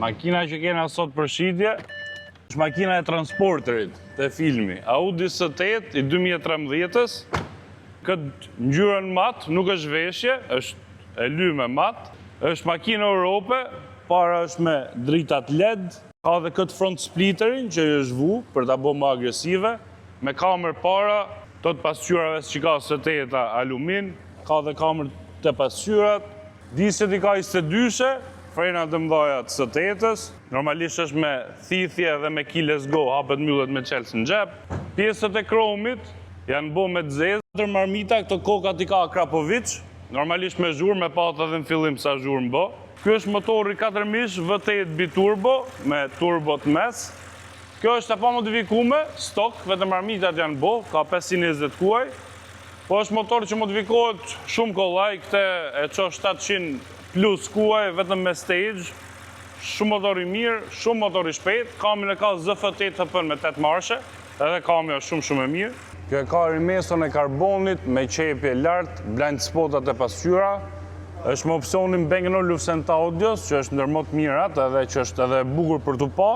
Makina që kena sot për shitje është makina e transporterit të filmi. Audi S8 i 2013-ës. Këtë ngjyrën mat, nuk është veshje, është e lyme mat. Është makinë Europe, para është me dritat LED. Ka dhe këtë front splitterin që është vu për ta bërë më agresive. Me kamerë para, të pasqyrave që ka S8 alumin. Ka dhe kamerë të pasqyrat. Disjet i ka 22-she. Frenat të mdhaja të S8-ës, normalisht është me thithje dhe me keyless go, hapet mbyllet me çelës në xhep. Pjesët e kromit janë bo me të zezë. Tër marmita, këto kokat i ka Krapovic, normalisht me zhurmë, me patë edhe në fillim sa zhurmë bë. Ky është motori 4 mish V8 biturbo me turbo të mes. Kjo është e pa modifikume, stok, vetëm marmitat janë bo, ka 520 kuaj. Po është motor që modifikohet shumë kollaj, këte e qo 700 plus kuaj, vetëm me stage, shumë motor i mirë, shumë motor i shpejt, kamin e ka ZF8 HP me 8 marshe, edhe kami është shumë e mirë. Kjo e ka rimeson e karbonit me qepje lartë, blind spotat e pasqyra, është me opsionin Bang & Olufsen Audios, që është ndër më të mirat edhe që është edhe bukur për të pa,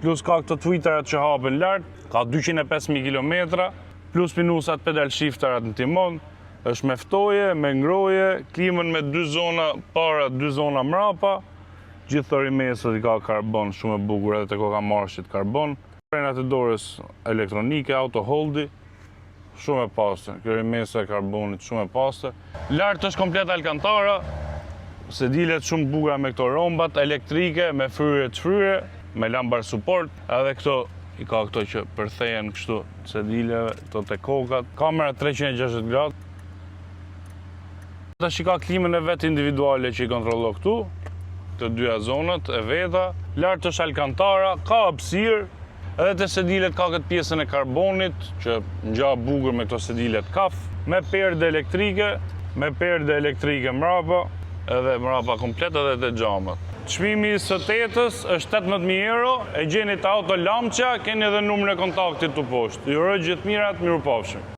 plus ka këto tweeterat që hapen lartë, ka 205.000 km, plus minusat pedal shifterat në timon, është me ftoje, me ngroje, klimën me 2 zona para, 2 zona mrapa, gjithë të rimesët i ka karbon shumë e bukur edhe të koka marshit karbon. Frenat e dorës elektronike, auto holdi, shumë e pastër. Kjo rimesë e karbonit shumë e pastër. Lartë është komplet Alcantara, sedilet shumë bukura me këto rombat, elektrike, me fryre të fryre, me lambar support, edhe këto i ka këto që përthejen kështu sedileve, këto të kokat. Kamera 360 gradë. Ta shika klimën e vetë individuale që i kontrollo këtu, të dyja zonët e veta. Lartë është Alcantara, ka hapësirë, edhe të sedilet ka këtë pjesën e karbonit, që ngja bukur me këto sedilet kaf, me perde elektrike mrapa, edhe mrapa komplet edhe të xhamat. Çmimi i S8-ës është 18.000 euro, e gjeni të auto Lamça, keni edhe numrin e kontaktit të poshtë. Ju uroj gjithë mirat, mirupafshim.